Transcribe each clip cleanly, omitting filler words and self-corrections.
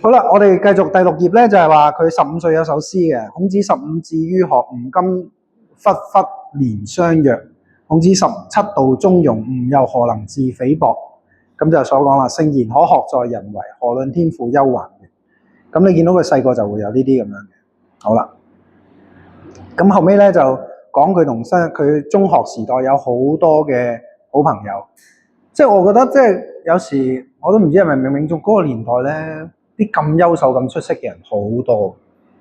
好啦，我哋繼續第6頁咧，就係話佢15歲有首詩嘅。孔子15至於學，吾今忽忽連相若。孔子17道中庸，吾又何能自菲薄？咁就所講啦，聖賢可學在人為，何論天賦憂還亂。咁你見到佢細個就會有呢啲咁樣嘅。好啦，咁後尾咧就講佢同佢中學時代有好多嘅好朋友。即係我覺得即係有時我都唔知係咪冥冥中嗰個年代咧，啲咁優秀咁出色嘅人好多。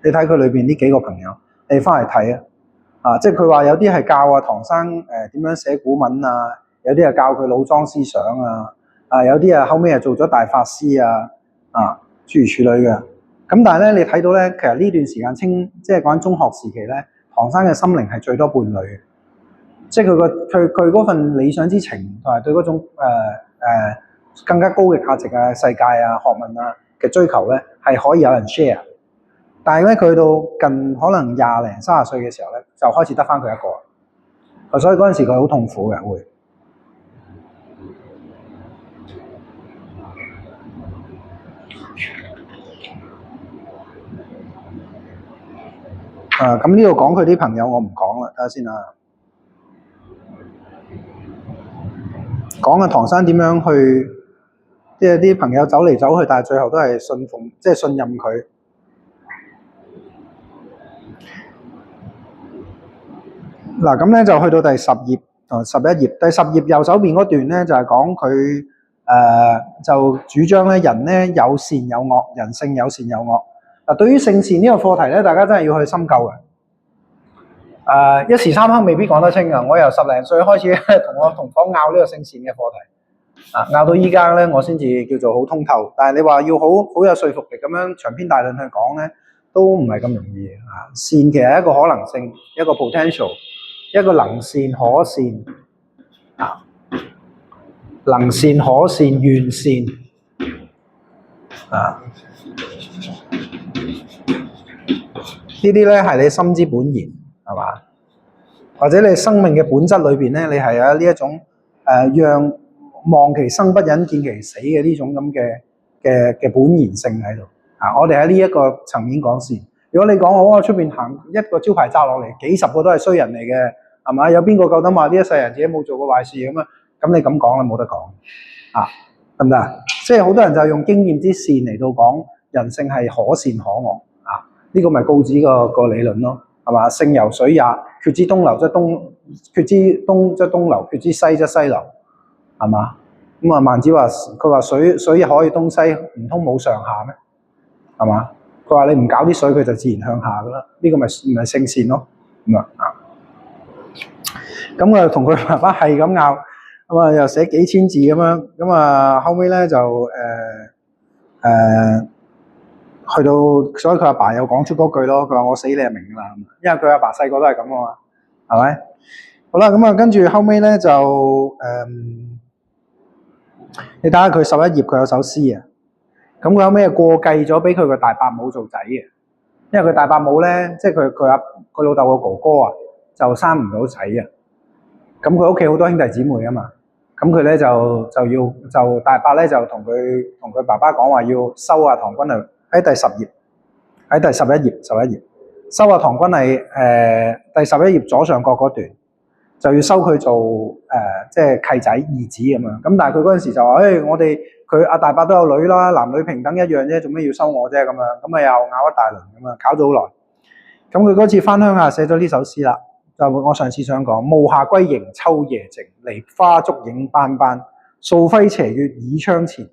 你睇佢裏邊呢幾個朋友，你翻嚟睇啊！即係佢話有啲係教阿唐生點樣寫古文啊，有啲係教佢老莊思想啊，有啲後尾做咗大法師諸如此類嘅。咁但係咧，你睇到咧，其實呢段時間即係講緊中學時期咧，唐生嘅心靈係最多伴侶嘅，即係佢嗰份理想之情同埋對嗰種更加高嘅價值啊、世界啊、學問啊嘅追求咧，係可以有人 share。但係咧，佢到近可能20零30歲嘅時候咧，就開始得翻佢一個，所以嗰陣時佢好痛苦嘅會。咁呢度講佢啲朋友，我唔講啦，睇下先啊。講唐生點樣去，即係啲朋友走嚟走去，但係最後都係信任佢。嗱，咁咧就去到第10頁同11頁。第10頁右手邊嗰段咧就係講佢就主張咧人咧有善有惡，人性有善有惡。嗱，對於性善呢個課題咧，大家真係要去深究嘅。一時三刻未必講得清啊！我由10零歲開始同我同房拗呢個性善嘅課題，拗到依家咧，我先至叫做好通透。但係你話要好有說服力咁樣長篇大論去講咧，都唔係咁容易啊！善其實係一個可能性，一個 potential， 一個能善可善啊，能善可善願善啊，呢啲咧係你心之本然。係嘛？或者你生命嘅本質裏邊咧，你係有呢一種讓望其生不忍見其死嘅呢種咁嘅本然性喺度啊！我哋喺呢一個層面講先。如果你講我出邊行一個招牌摘落嚟，幾十個都係衰人嚟嘅，係嘛？有邊個夠膽話呢一世人自己冇做過壞事咁啊？咁你咁講你冇得講啊？得唔得？即係好多人就用經驗之善嚟到講人性係可善可惡啊！呢個咪告子個理論咯。係嘛？性由水也，決之東流則東，決之東則東流，決之西則西流，係嘛？咁啊，孟子話佢話水可以東西，唔通冇上下咩？係嘛？佢話你唔搞啲水，佢就自然向下噶啦。呢個咪性善咯，咁啊，同佢爸爸係咁拗，咁啊又寫幾千字咁樣，咁啊後尾咧就去到，所以佢阿爸又講出嗰句咯。佢話我死你就明㗎啦，因為佢阿爸細個都係咁啊嘛，係咪？好啦，咁啊跟住後尾咧就你睇下佢11頁佢有首詩啊。咁佢後尾過繼咗俾佢個大伯母做仔嘅，因為佢大伯母咧，即係佢老豆個哥哥啊，就生唔到仔啊。咁佢屋企好多兄弟姊妹啊嘛，咁佢咧就大伯咧就同佢爸爸講話要收阿唐君嚟。喺第10頁，喺第11頁，收阿唐君係第11頁左上角嗰段，就要收佢做即係契仔義子咁樣。咁但係佢嗰陣時就話：佢阿大伯都有女啦，男女平等一樣啫，做咩要收我啫？咁樣咁啊又拗一大輪咁啊，搞咗好耐。咁佢嗰次翻鄉下寫咗呢首詩啦，就我上次想講：暮夏歸營秋夜靜，梨花燭影斑斑，素揮斜月倚窗前，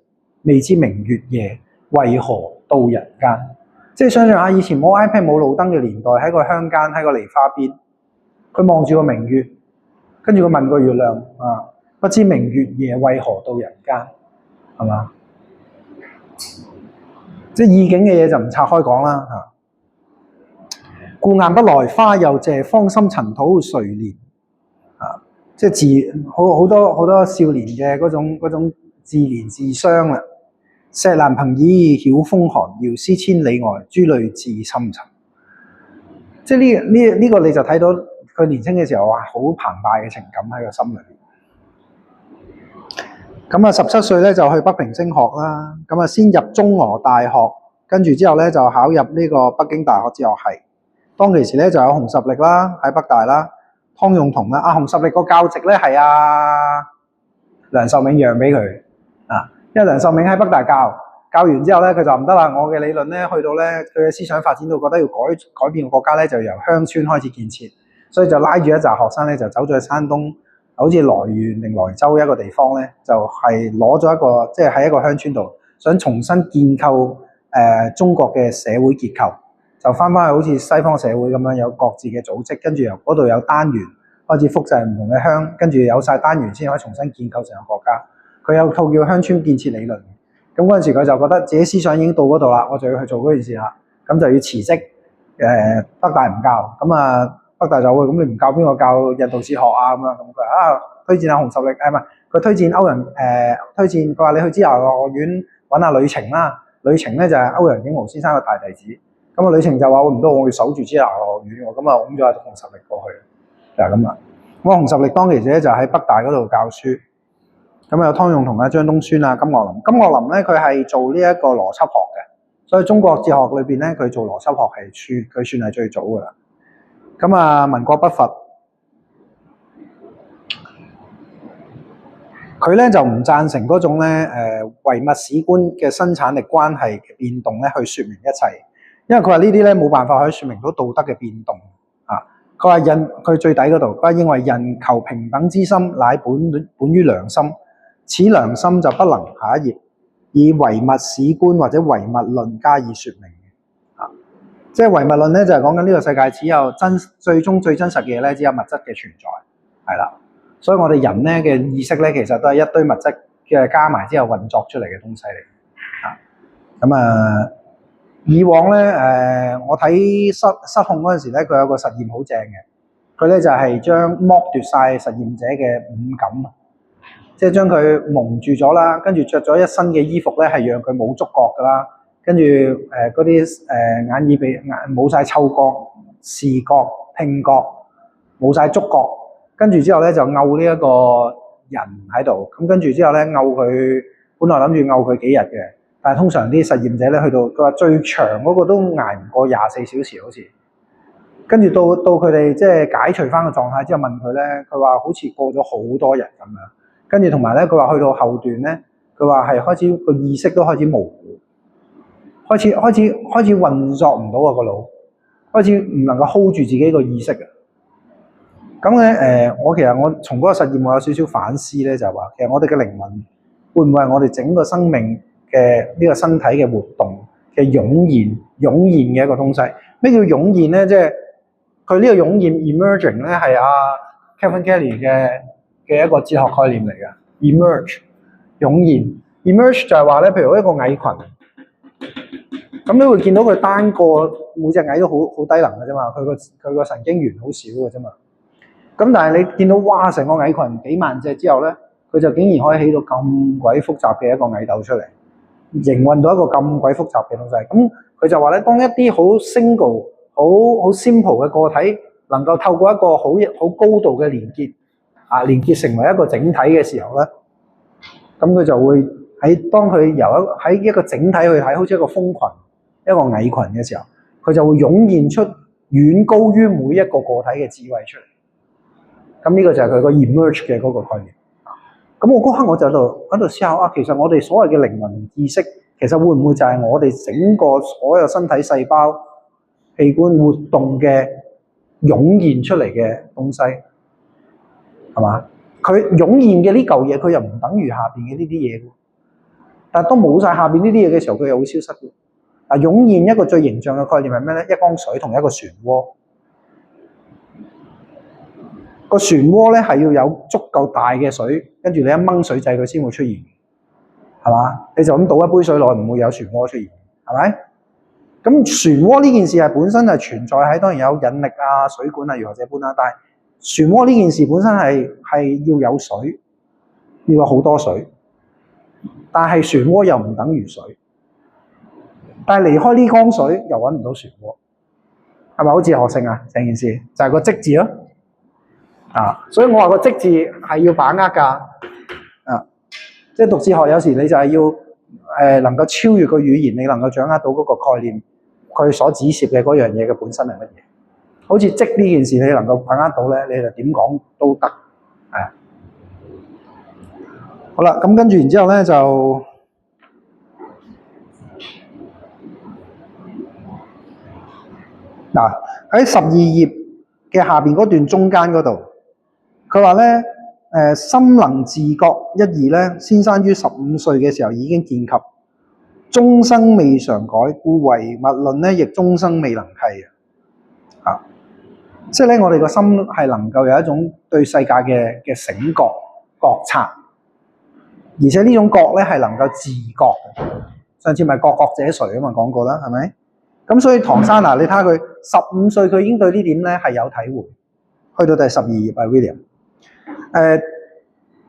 未知明月夜，為何到人間？即係想象下以前冇 iPad 冇路燈嘅年代，喺個鄉間喺個梨花邊，佢望住個明月，跟住佢問個月亮不知明月夜為何到人間？係嘛？即係意境嘅嘢就唔拆開講啦嚇。故雁不來花又謝，芳心塵土誰憐？即係好多少年嘅嗰種自憐自傷啦。石蘭憑倚曉風寒，遙思千里外，珠淚自深沉。即係呢個你就睇到佢年輕嘅時候好澎湃嘅情感喺個心裏面。咁啊17歲咧就去北平升學啦。咁啊先入中俄大學，跟住之後咧就考入呢個北京大學哲學系。當其時咧就有熊十力啦喺北大啦，湯用彤啦。熊十力個教席咧係梁漱溟讓俾佢啊，因為梁漱溟喺北大教完之後咧，佢就唔得啦。我嘅理論咧去到咧佢嘅思想發展到覺得要改變個國家咧，就由鄉村開始建設，所以就拉住一紮學生咧就走咗去山東，好似萊縣定萊州一個地方咧，就係攞咗一個即係喺一個鄉村度想重新建構中國嘅社會結構，就翻去好似西方社會咁樣有各自嘅組織，跟住由嗰度有單元開始複製唔同嘅鄉，跟住有晒單元先可以重新建構成個國家。佢有套叫鄉村建設理論。咁嗰陣時佢就覺得自己思想已經到嗰度啦，我就要去做嗰件事啦，咁就要辭職。北大唔教，咁啊北大就會咁你唔教邊個教印度哲學啊咁樣，咁佢推薦下熊十力，唔係佢推薦歐陽推薦佢話你去之後學院揾下呂澄啦，呂澄咧就係歐陽竟無先生嘅大弟子，咁啊呂澄就話唔到我要守住之後學院，咁啊拱咗阿熊十力過去，就係咁啦。咁熊十力當其時咧就喺北大嗰度教書。咁有湯用彤啊、張東孫啊、金岳霖。金岳霖咧，佢係做呢一個邏輯學嘅，所以中國哲學裏邊咧，佢做邏輯學佢算係最早噶啦。咁啊，民國不伐，佢咧就唔贊成嗰種咧唯物史觀嘅生產力關係嘅變動咧，去説明一切，因為佢話呢啲咧冇辦法可以説明到道德嘅變動啊。佢話佢最底嗰度，佢認為人求平等之心乃本於良心。此良心就不能下一頁以唯物史觀或者唯物論加以説明嘅，即係唯物論咧就係講緊呢個世界只有最真實嘅嘢咧，只有物質嘅存在，係啦。所以我哋人咧嘅意識咧，其實都係一堆物質嘅加埋之後運作出嚟嘅東西嚟。咁啊，以往咧我睇失控嗰陣時咧，佢有個實驗好正嘅，佢咧就係將剝奪晒實驗者嘅五感。即係將佢蒙住咗啦，跟住着咗一身嘅衣服咧，係讓佢冇觸覺噶啦，跟住嗰啲眼耳鼻眼冇晒嗅覺、視覺、聽覺，冇晒觸覺，跟住之後咧就漚呢一個人喺度，咁跟住之後咧漚佢，本來諗住漚佢幾日嘅，但係通常啲實驗者咧去到佢話最長嗰個都捱唔過24小時好似，跟住到佢哋即係解除翻個狀態之後問佢咧，佢話好似過咗好多日咁樣。跟住同埋咧，佢話去到後段咧，佢話係開始個意識都開始模糊，開始運作唔到啊個腦，開始唔能夠 hold 住自己個意識啊。咁咧其實我從嗰個實驗我有少少反思咧，就係話其實我哋嘅靈魂會唔會係我哋整個生命嘅呢個身體嘅活動嘅湧現嘅一個東西？咩叫湧現咧？即係佢呢個湧現 emerging 咧係Kevin Kelly 嘅一個哲學概念嚟嘅 emerge 湧現 emerge 就係話咧，譬如一個蟻群，咁你會見到佢單個每隻蟻都好低能嘅啫嘛，佢個神經元好少嘅啫嘛。咁但係你見到哇成個蟻群幾萬隻之後咧，佢就竟然可以起到咁鬼複雜嘅一個蟻竇出嚟，營運到一個咁鬼複雜嘅東西。咁佢就話咧，當一啲好 single 好 simple 嘅個體能夠透過一個好高度嘅連結成為一個整體嘅時候咧，咁佢就會當佢喺一個整體去睇，好似一個蜂群、一個蟻群嘅時候，佢就會湧現出遠高於每一個個體嘅智慧出嚟。咁呢個就係佢個 emerge 嘅嗰個概念。咁我嗰刻我就喺度思考其實我哋所謂嘅靈魂意識，其實會唔會就係我哋整個所有身體細胞器官活動嘅湧現出嚟嘅東西？係嘛？佢湧現嘅呢嚿嘢，佢又唔等於下邊嘅呢啲嘢。但係當冇晒下邊呢啲嘢嘅時候，佢又會消失嘅。湧現一個最形象嘅概念係咩咧？一缸水同一個漩渦。個漩渦咧係要有足夠大嘅水，跟住你一掹水掣佢先會出現，係嘛？你就咁倒一杯水落去，唔會有漩渦出現，係咪？咁漩渦呢件事係本身係存在喺，當然有引力水管如何這般啦，但係漩渦呢件事本身係要有水，要有好多水，但係漩渦又唔等於水，但係離開呢缸水又揾唔到漩渦，係咪好哲學性啊？成件事就係個即字咯，所以我話個即字係要把握㗎，即係讀哲學有時你就係要能夠超越個語言，你能夠掌握到嗰個概念，佢所指涉嘅嗰樣嘢嘅本身係乜嘢？好似積呢件事，你能夠把握到咧，你就點講都得。係好啦，咁跟住然之後咧就嗱喺12頁嘅下邊嗰段中間嗰度，佢話咧心能自覺一義咧，先生於15歲嘅時候已經見及，終生未嘗改，故唯物論咧亦終生未能契啊！即係咧，我哋個心係能夠有一種對世界嘅醒覺、覺察，而且呢種覺咧係能夠自覺嘅。上次咪覺者誰啊嘛，講過啦，係咪？咁所以唐生你睇下佢15歲，佢已經對呢點咧係有體會。去到第12頁啊 ，William，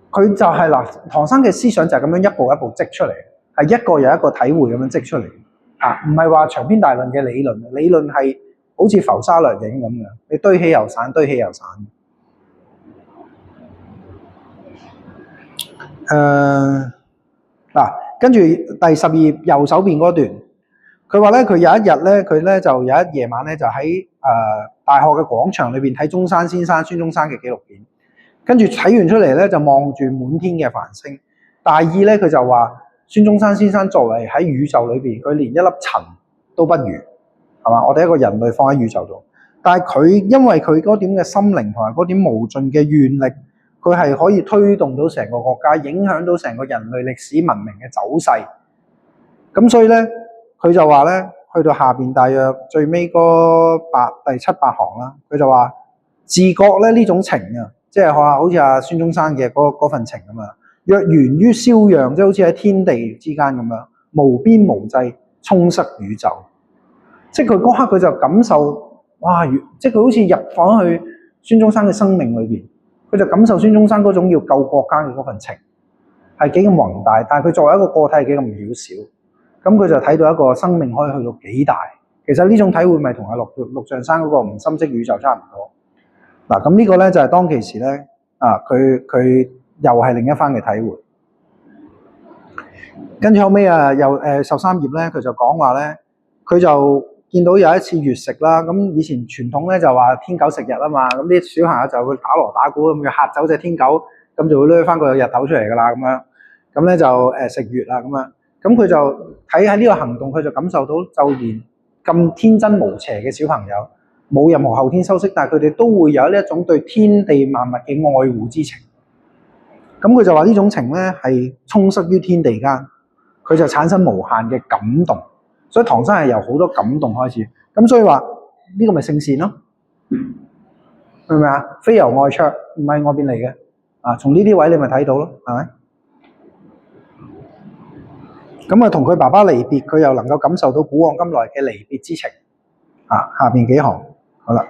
佢就係唐生嘅思想就係咁樣一步一步積出嚟，係一個又一個體會咁樣積出嚟啊，唔係話長篇大論嘅理論，理論係好似浮沙掠影咁樣，你堆起又散，堆起又散。跟住第12頁右手邊嗰段，佢話咧佢有一日咧，佢咧就有一夜晚咧就喺大學嘅廣場裏邊睇中山先生孫中山嘅紀錄片，跟住睇完出嚟咧就望住滿天嘅繁星，大意咧佢就話孫中山先生作為喺宇宙裏邊，佢連一粒塵都不如，係嘛？我哋一個人類放喺宇宙度，但係佢因為佢嗰點嘅心靈同埋嗰點無盡嘅願力，佢係可以推動到成個國家，影響到成個人類歷史文明嘅走勢。咁所以咧，佢就話咧，去到下邊大約最尾嗰第7、8行啦，佢就話自覺咧呢種情啊，即係好似阿孫中山嘅嗰份情咁啊。若源於蕭揚，即係好似喺天地之間咁樣，無邊無際，充塞宇宙。即係佢嗰刻佢就感受，哇！即係佢好似入房去孫中山嘅生命裏邊，佢就感受孫中山嗰種要救國家嘅嗰份情，係幾咁宏大。但係佢作為一個個體係幾咁渺小，咁佢就睇到一個生命可以去到幾大。其實呢種體會咪同阿陸象山嗰個唔心即宇宙差唔多。嗱，咁呢個咧就係當其時咧，佢又係另一番嘅體會。跟住後尾又13頁咧，佢就講話咧，佢就見到有一次月食啦。咁以前傳統咧就話天狗食日啊嘛，咁啲小朋友就會打鑼打鼓咁樣嚇走隻天狗，咁就會擸翻個日頭出嚟噶啦咁樣。咁咧就食月啦咁樣。咁佢就睇喺呢個行動，佢就感受到，就連咁天真無邪嘅小朋友，冇任何後天修飾，但係佢哋都會有呢一種對天地萬物嘅愛護之情。咁佢就話呢種情咧係充塞於天地間，佢就產生無限嘅感動。所以唐生係由好多感動開始。咁所以話呢個咪聖善咯，明唔明啊？非由外鶽，唔係外邊嚟嘅啊。從呢啲位你咪睇到咯，係咪？咁啊，同佢爸爸離別，佢又能夠感受到古往今來嘅離別之情啊。下邊幾行好啦。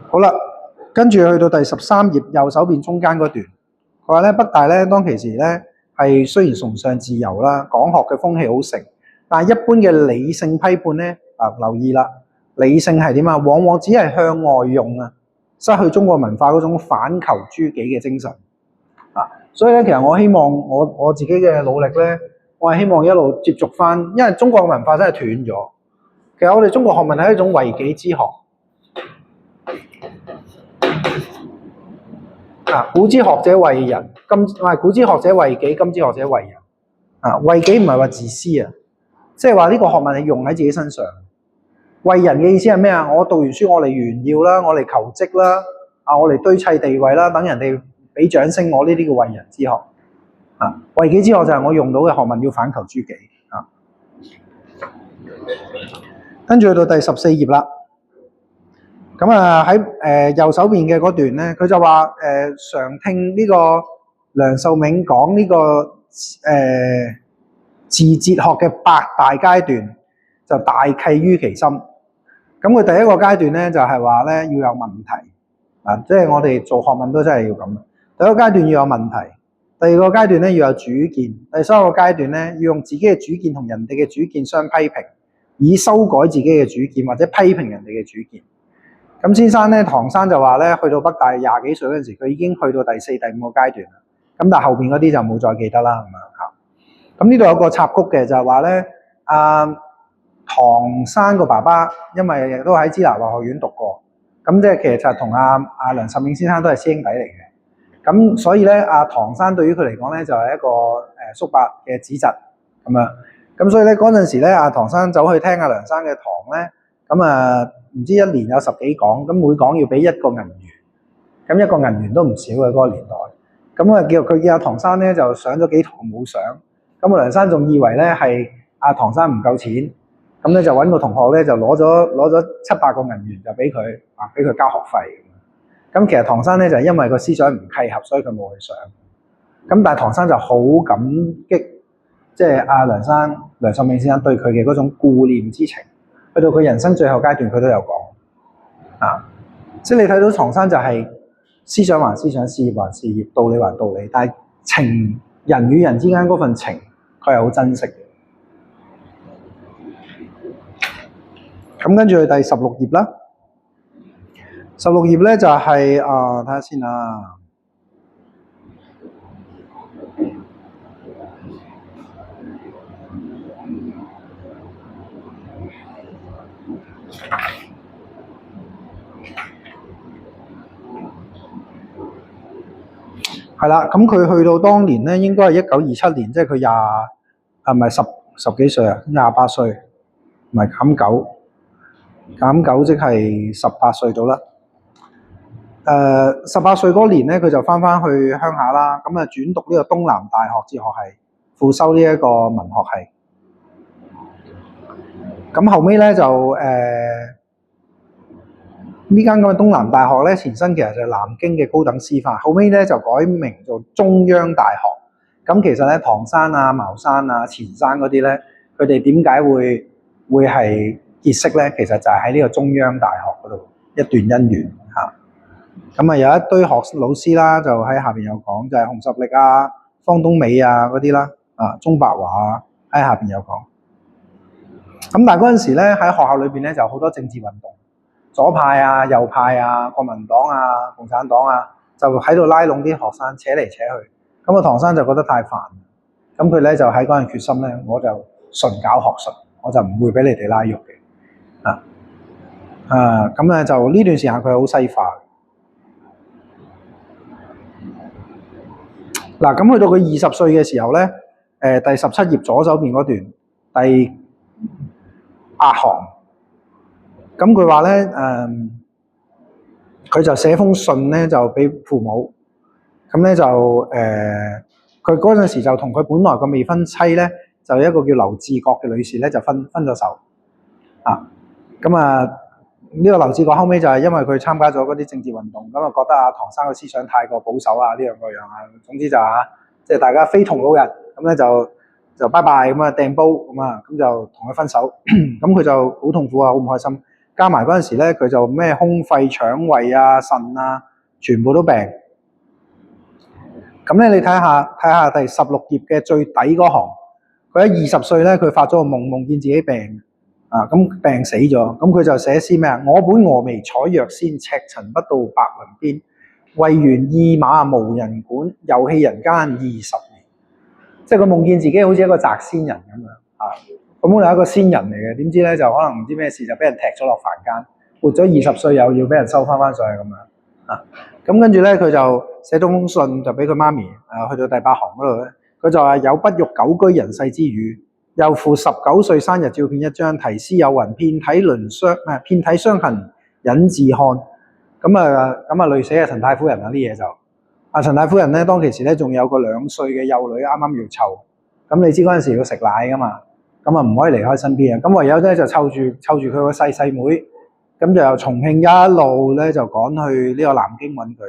好啦，跟住去到第13頁右手邊中間嗰段，佢話咧北大咧當其時咧係雖然崇尚自由啦，講學嘅風氣好盛，但係一般嘅理性批判咧留意啦，理性係點啊？往往只係向外用啊，失去中國文化嗰種反求諸己嘅精神啊。所以咧，其實我希望我自己嘅努力咧，我係希望一路接續翻，因為中國嘅文化真係斷咗。其實我哋中國學問係一種為己之學。古之學者為人，古之學者為己，今之學者為人。為己唔係話自私啊，即係話呢個學問係用喺自己身上。為人嘅意思係咩啊？我讀完書，我嚟炫耀啦，我嚟求職啦，我嚟堆砌地位啦，等人哋俾掌聲我，呢啲叫為人之學。為己之學就係我用到嘅學問要反求諸己。跟住去到第14頁啦。咁喺右手邊嘅嗰段咧，佢就話常聽呢個梁漱溟講呢個自哲學嘅8大階段，就大契於其心。咁佢第一個階段咧就係話咧要有問題，即係我哋做學問都真係要咁。第一個階段要有問題，第二個階段咧要有主見，第三個階段咧要用自己嘅主見同人哋嘅主見相批評，以修改自己嘅主見或者批評人哋嘅主見。咁先生咧，唐生就話咧，去到北大廿幾歲嗰陣時，佢已經去到第4、第5個階段啦。咁但係後邊嗰啲就冇再記得啦咁樣嚇。咁呢度有個插曲嘅，就係話咧，唐生個爸爸因為亦都喺支那華學院讀過，咁即係其實就同阿梁實永先生都係師兄弟嚟嘅。咁所以咧，唐生對於佢嚟講咧，就係一個叔伯嘅子侄咁樣。咁所以咧，嗰陣時咧，唐生走去聽阿梁生嘅堂咧，咁唔知一年有10幾講，咁每講要俾1個銀元，咁1個銀元都唔少嘅嗰個年代。咁佢叫阿唐生咧就上咗幾堂冇上，咁梁生仲以為咧係阿唐生唔夠錢，咁咧就揾個同學咧就攞咗7、8個銀元就俾佢，俾佢交學費。咁其實唐生咧就係因為個思想唔契合，所以佢冇去上。咁但係唐生就好感激，即係梁實永先生對佢嘅嗰種顧念之情。去到佢人生最後階段，佢都有講即係你睇到唐生就係思想還思想，事業還事業，道理還道理，但係情，人與人之間嗰份情，佢係好珍惜嘅。咁跟住去第16頁啦，16頁咧就係睇下先啊。係啦，咁佢去到當年咧，應該係1927年，即係佢唔係十幾歲啊，28歲，唔係減9即係18歲到啦。18歲嗰年咧，佢就翻去鄉下啦，咁轉讀呢個東南大學哲學系，副修呢一個文學系。咁後尾咧就呢間咁嘅東南大學咧，前身其實就係南京嘅高等師範，後尾咧就改名做中央大學。咁其實咧，唐生啊、茅山啊、錢生嗰啲咧，佢哋點解會係結識咧？其實就係喺呢個中央大學嗰度一段姻緣嚇。咁有一堆老師啦，就喺下邊有講，就係熊十力啊、方東美啊嗰啲啦，鍾伯華啊喺下邊有講。咁但係嗰陣時咧，喺學校裏邊咧就好多政治運動。左派啊、右派啊、國民黨啊、共產黨啊，就喺度拉攏啲學生扯嚟扯去。咁唐生就覺得太煩，咁佢咧就喺嗰陣決心咧，我就純搞學術，我就唔會俾你哋拉喐嘅。咁咧就呢段時間佢好西化。嗱，咁去到佢20歲嘅時候咧，第17頁左手邊嗰段第8行。咁佢話咧，佢就寫封信咧，就俾父母。咁咧就佢嗰陣時就同佢本來個未婚妻咧，就一個叫劉志國嘅女士咧，就分咗手。呢個劉志國後尾就係因為佢參加咗嗰啲政治運動，咁覺得唐生嘅思想太過保守啊，呢樣嗰樣啊，總之就即係大家非同路人，咁咧就拜拜咁掟煲咁就同佢分手。咁佢就好痛苦啊，好唔開心。加埋嗰陣時咧，佢就咩胸肺腸胃啊、腎啊，全部都病。咁咧，你睇下第16頁嘅最底嗰行，佢喺20歲咧，佢發咗個夢，夢見自己病咁病死咗。咁佢就寫詩咩啊？我本峨眉採藥仙，赤塵不到白雲邊。為緣意馬無人管，遊戲人間20年。即係佢夢見自己好似一個謫仙人咁樣咁本來係一個仙人嚟嘅，點知咧就可能唔知咩事就俾人踢咗落凡間，活咗20歲又要俾人收翻上去咁樣咁跟住咧佢就寫咗封信就俾佢媽咪去到第8行嗰度咧，佢就話有不欲久居人世之語，又附19歲生日照片一張，題詩有云：遍體傷痕忍自看。咁累死陳太夫人啲嘢就陳太夫人咧當其時咧仲有個2歲嘅幼女啱啱要湊，咁你知嗰陣時要食奶噶嘛。咁唔可以離開身邊啊！咁唯有咧就湊住佢個細妹，咁就由重慶一路咧就趕去呢個南京揾佢。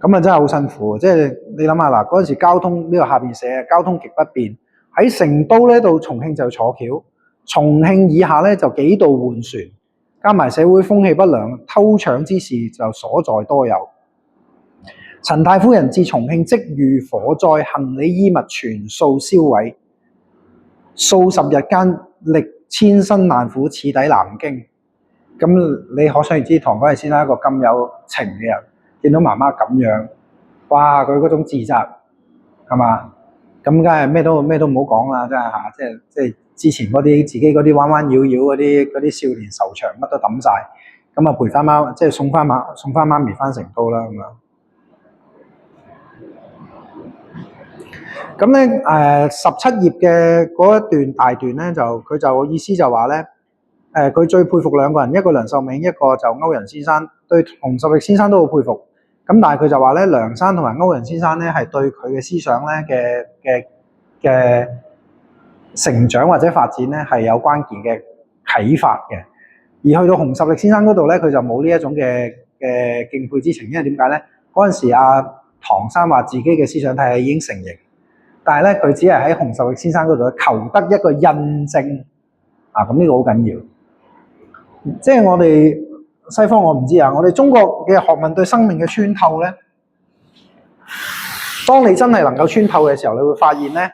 咁真係好辛苦，即係你諗下嗱，嗰陣時交通呢個下邊寫交通極不便，喺成都咧到重慶就坐轎，重慶以下咧就幾度換船，加埋社會風氣不良，偷搶之事就所在多有。陳太夫人至重慶即遇火災，行李衣物全數燒毀。數十日間力千辛萬苦始抵南京。咁你可想而知，唐君毅先生一個咁有情嘅人，見到媽媽咁樣，哇！佢嗰種自責係嘛？咁梗係咩都唔好講啦，真係嚇！即係之前嗰啲自己嗰啲彎彎繞繞嗰啲少年愁腸乜都抌晒，咁啊陪翻媽，即係送翻媽咪翻成都啦咁樣。咁咧17頁嘅嗰一段大段咧，佢就意思就話咧，佢最佩服兩個人，一個梁漱溟，一個就歐陽先生。對熊十力先生都好佩服。咁但係佢就話咧，梁生同埋歐陽先生咧係對佢嘅思想咧嘅成長或者發展咧係有關鍵嘅啟發嘅。而去到熊十力先生嗰度咧，佢就冇呢一種嘅敬佩之情，因為點解咧？嗰陣時唐生話自己嘅思想體系已經成型，但係咧佢只係喺熊十力先生嗰度求得一個印證啊！咁呢個好緊要，即係我哋西方我唔知啊，我哋中國嘅學問對生命嘅穿透咧，當你真係能夠穿透嘅時候，你會發現咧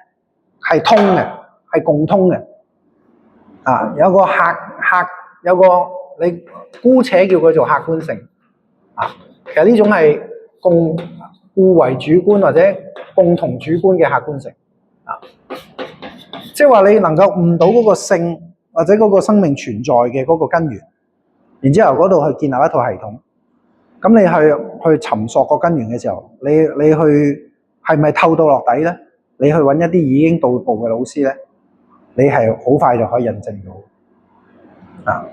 係通嘅，係共通嘅。啊，有個你姑且叫佢做客觀性啊，其實呢種係互為主觀或者共同主觀嘅客觀性啊，即係話你能夠悟到嗰個性或者嗰個生命存在嘅嗰個根源，然之後嗰度去建立一套系統，咁你去尋索個根源嘅時候，你去係咪透到落底咧？你去揾一啲已經到步嘅老師咧，你係好快就可以印證到啊！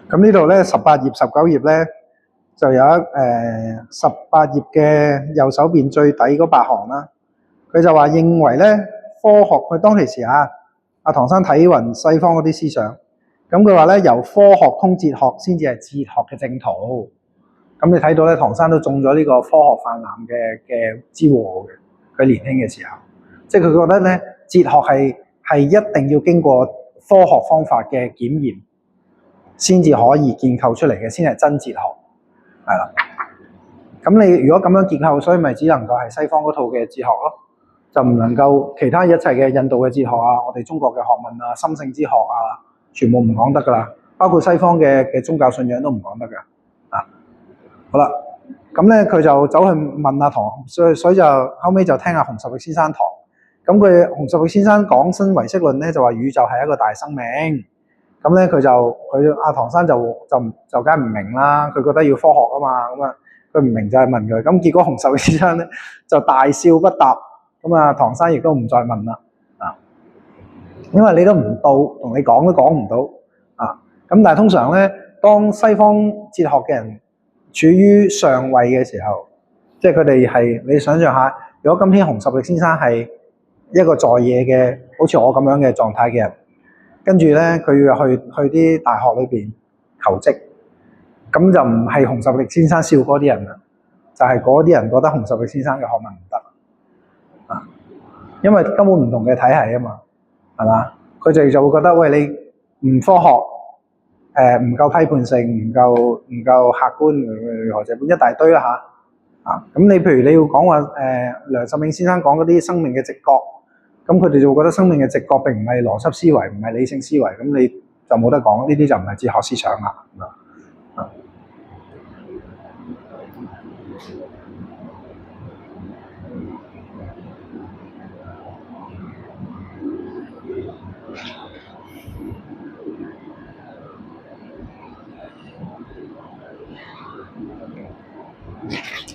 咁呢度咧18頁、19頁咧就有18頁嘅右手邊最底嗰8行啦。佢就話認為咧科學，佢當其時阿唐生睇勻西方嗰啲思想，咁佢話咧由科學通哲學先至係哲學嘅正途。咁你睇到咧，唐生都中咗呢個科學泛濫嘅之禍嘅。佢年輕嘅時候，即係佢覺得咧哲學係一定要經過科學方法嘅檢驗，先至可以建構出嚟嘅，先係真哲學，係啦。咁你如果咁樣建構，所以咪只能夠係西方嗰套嘅哲學咯，就唔能夠其他一切嘅印度嘅哲學啊，我哋中國嘅學問啊，心性之學啊，全部唔講得噶啦，包括西方嘅宗教信仰都唔講得噶。啊，好啦，咁咧佢就走去問阿唐，所以就後尾就聽阿熊十力先生堂。咁熊十力先生講新唯識論咧，就話宇宙係一個大生命。咁咧佢阿唐生就梗係唔明啦，佢覺得要科學啊嘛，咁啊佢唔明就係問佢，咁結果熊十力先生咧就大笑不答，咁啊唐生亦都唔再問啦，啊，因為你都唔到，同你講都講唔到，啊，咁但係通常咧，當西方哲學嘅人處於上位嘅時候，即係佢哋係你想象下，如果今天熊十力先生係一個在野嘅，好似我咁樣嘅狀態嘅人。跟住咧，佢要去啲大學裏邊求職，咁就唔係熊十力先生笑嗰啲人啦，就係嗰啲人覺得熊十力先生嘅學問唔得啊，因為根本唔同嘅體系啊嘛，係嘛？佢哋就會覺得喂，你唔科學，唔夠批判性，唔夠客觀，何者本一大堆啦嚇啊！咁你譬如你要講話梁漱溟先生講嗰啲生命嘅直覺。咁佢哋就會覺得生命嘅直覺並唔係邏輯思維，唔係理性思維，咁你就冇得講，呢啲就唔係哲學思想啦。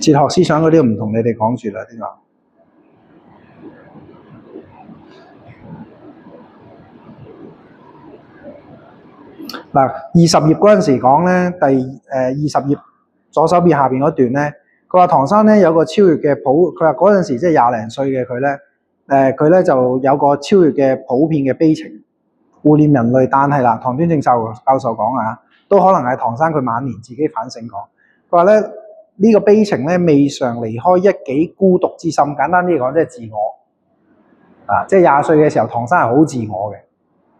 哲學思想嗰啲唔同你哋講住啦，呢個。嗱，20頁嗰陣時講咧，20頁左手邊下邊嗰段咧，佢話唐生咧有個超越嘅佢話嗰陣時即係20零歲嘅佢咧，佢咧就有個超越嘅普遍嘅悲情，護念人類。但係啦，唐端正教授講啊，都可能係唐生佢晚年自己反省講，佢話咧呢個悲情咧未嘗離開一己孤獨之心。簡單啲講，即係自我啊！即係20歲嘅時候，唐生係好自我嘅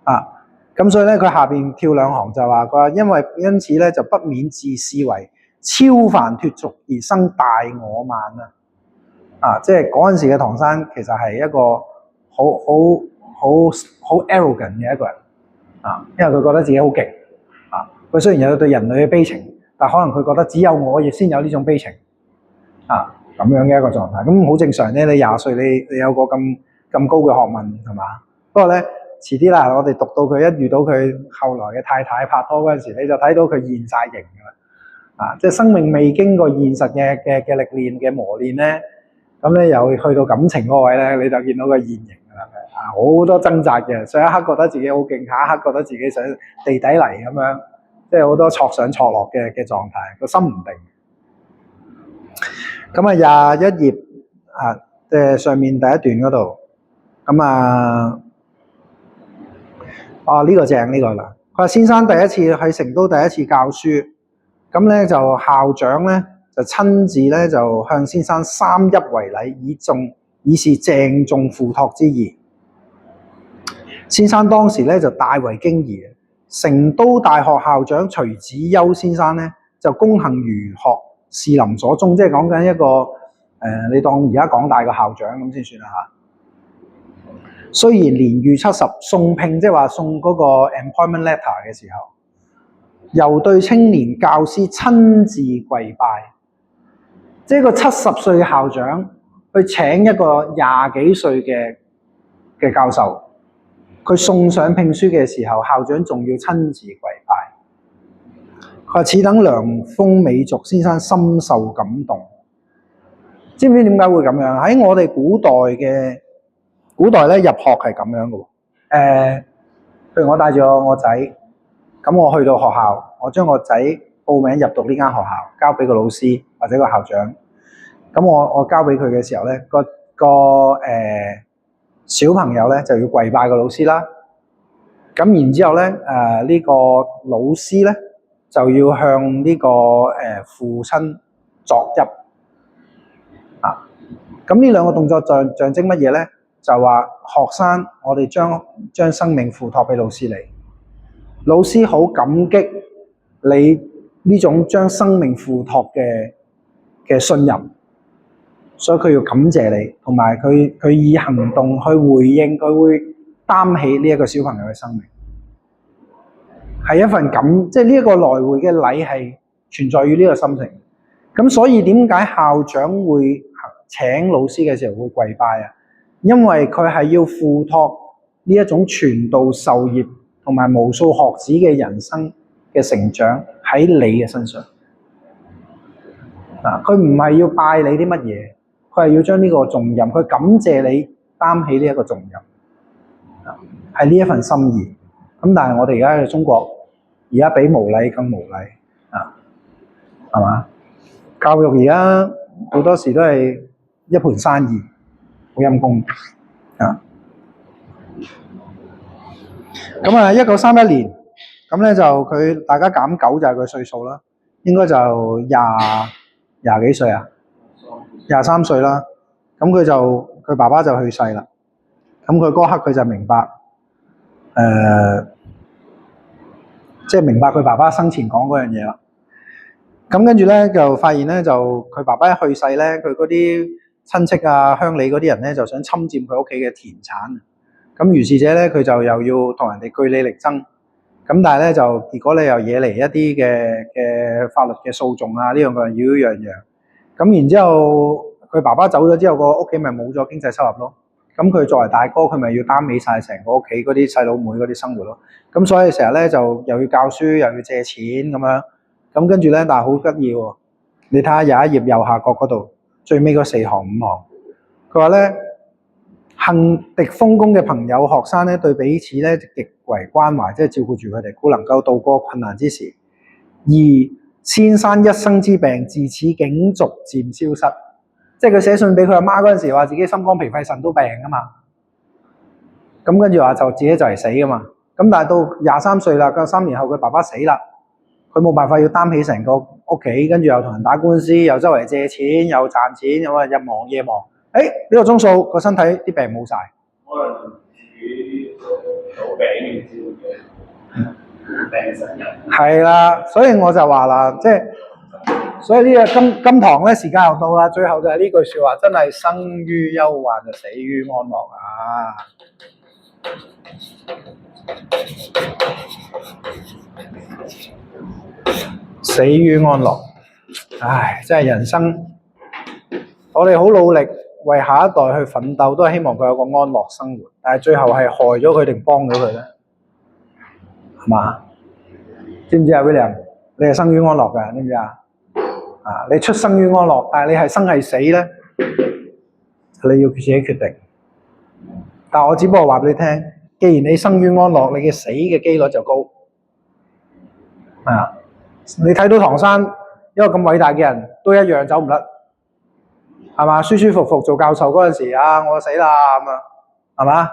啊。咁所以咧，佢下邊跳兩行就話佢話，因此咧就不免自視為超凡脫俗而生大我慢啦。啊，即係嗰陣時嘅唐生其實係一個好 arrogant 嘅一個人啊，因為佢覺得自己好勁啊。佢雖然有對人類嘅悲情，但可能佢覺得只有我亦先有呢種悲情啊，咁樣嘅一個狀態。咁好正常咧，你20歲你有個咁高嘅學問係嘛？不過咧遲啲啦，我哋讀到佢一遇到佢後來嘅太太拍拖嗰陣時，你就睇到佢現晒形㗎啦。啊，即係生命未經過現實嘅歷練嘅磨練咧。咁咧又去到感情嗰位咧，你就見到個現形㗎啦，啊好多掙扎嘅，上一刻覺得自己好勁，下一刻覺得自己想地底泥咁樣，即係好多挫上挫落嘅狀態，個心唔定。咁啊21頁啊，即係上面第一段嗰度，咁呢個正呢個啦。佢話先生第一次喺成都第一次教書，咁咧就校長咧。就親自咧就向先生3揖為禮，以示鄭重付託之意。先生當時咧就大為驚異。成都大學校長徐子休先生咧就躬行儒學，士林所宗，即係講緊一個你當而家港大嘅校長咁先算啦嚇。雖然年逾70，送聘即係話送嗰個 employment letter 嘅時候，又對青年教師親自跪拜。即係一個70歲嘅校長去請一個20幾歲嘅教授，佢送上聘書嘅時候，校長仲要親自跪拜。佢話：此等良風美俗，先生深受感動。知唔知點解會咁樣？喺我哋古代咧入學係咁樣嘅喎。譬如我帶住我仔，咁我去到學校，我將個仔報名入讀呢間學校，交俾個老師或者個校長。咁我交俾佢嘅時候咧，個小朋友咧就要跪拜個老師啦。咁然之後咧，呢個老師咧就要向呢個父親作揖啊。咁呢兩個動作象徵乜嘢咧？就話學生，我哋將生命付託俾老師你，老師好感激你呢種將生命付託嘅信任。所以佢要感謝你，同埋佢以行動去回應，佢會擔起呢一個小朋友嘅生命，係一份感，即係呢一個來回嘅禮係存在於呢個心情。咁所以點解校長會請老師嘅時候會跪拜啊？因為佢係要付託呢一種傳道授業同埋無數學子嘅人生嘅成長喺你嘅身上。佢唔係要拜你啲乜嘢。佢係要將呢個重任，佢感謝你擔起呢一個重任，係呢一份心意。咁但係我哋而家嘅中國，而家比無禮更無禮啊，係嘛？教育而家好多時都係一盤生意，好陰功啊！咁1931年，咁咧就佢大家減9就係佢歲數啦，應該就廿幾歲啊。23歲啦，咁佢爸爸就去世啦。咁佢嗰刻佢就明白，即係明白佢爸爸生前講嗰樣嘢啦。咁跟住咧就發現咧，就佢爸爸一去世咧，佢嗰啲親戚啊、鄉里嗰啲人咧就想侵佔佢屋企嘅田產。咁如是者咧，佢就又要同人哋據理力爭。咁但係咧就結果咧又惹嚟一啲嘅法律嘅訴訟啊，呢樣個樣樣。咁然之後，佢爸爸走咗之後，個屋企咪冇咗經濟收入咯。咁佢作為大哥，佢咪要擔起晒成個屋企嗰啲細佬妹嗰啲生活咯。咁所以成日咧就又要教書，又要借錢咁樣。咁跟住咧，但係好得意喎。你睇下21頁右下角嗰度，最尾嗰4行5行，佢話咧，幸敵豐功嘅朋友學生咧，對彼此咧極為關懷，即係照顧住佢哋，故能夠渡過困難之時。而先生一生之病自此竟逐漸消失，即係佢寫信俾佢阿媽嗰陣時，話自己心肝脾肺腎都病噶嘛，咁跟住話就自己就嚟死噶嘛，咁但係到23歲啦，3年後佢爸爸死啦，佢冇辦法要擔起成個屋屋企，跟住又同人打官司，又周圍借錢，又賺錢，又話日忙夜忙。誒呢個鐘數個身體啲病冇晒。可能自己有病嘅知嘅，病神人。係啦，所以我就話啦，即係，所以呢個今堂咧時間又到啦，最後就係呢句説話，真係生於憂患就死於安樂啊！死於安樂，唉，真係人生，我哋好努力為下一代去奮鬥，都係希望佢有個安樂生活，但係最後係害咗佢定幫咗佢咧？係嘛？知唔知啊 William？ 你係生於安樂㗎，知唔知啊？啊，你出生於安樂，但係你係生係死咧，你要自己決定。但我只不過話俾你聽，既然你生於安樂，你嘅死嘅機率就高。啊！你睇到唐生一個咁偉大嘅人都一樣走唔甩，係嘛？舒舒服服做教授嗰陣時啊，我死啦咁啊，係嘛？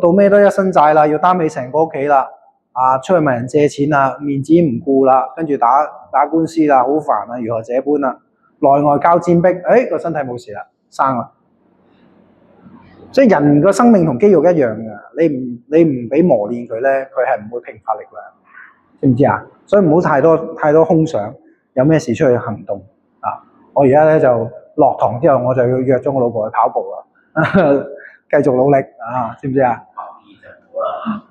到咩都一身債啦，要擔起成個屋企啦，啊出去問人借錢啦，面子唔顧啦，跟住打官司啦，好煩啊，如何這般啊？內外交戰逼，誒個身體冇事啦，生啦。即係人個生命同肌肉一樣嘅，你唔俾磨練佢咧，佢係唔會迸發力量。知唔知啊？所以唔好太多空想，有咩事出去行動啊！我而家咧就落堂之後，我就要約咗我老婆去跑步啦，繼續努力啊！知唔知啊？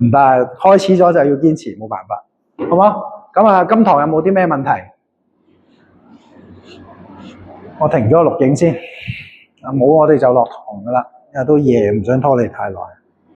唔得，開始咗就要堅持，冇辦法，好冇？咁啊，今堂有冇啲咩問題？我停咗個錄影先，冇我哋就落堂噶啦，因為都夜，唔想拖你太耐。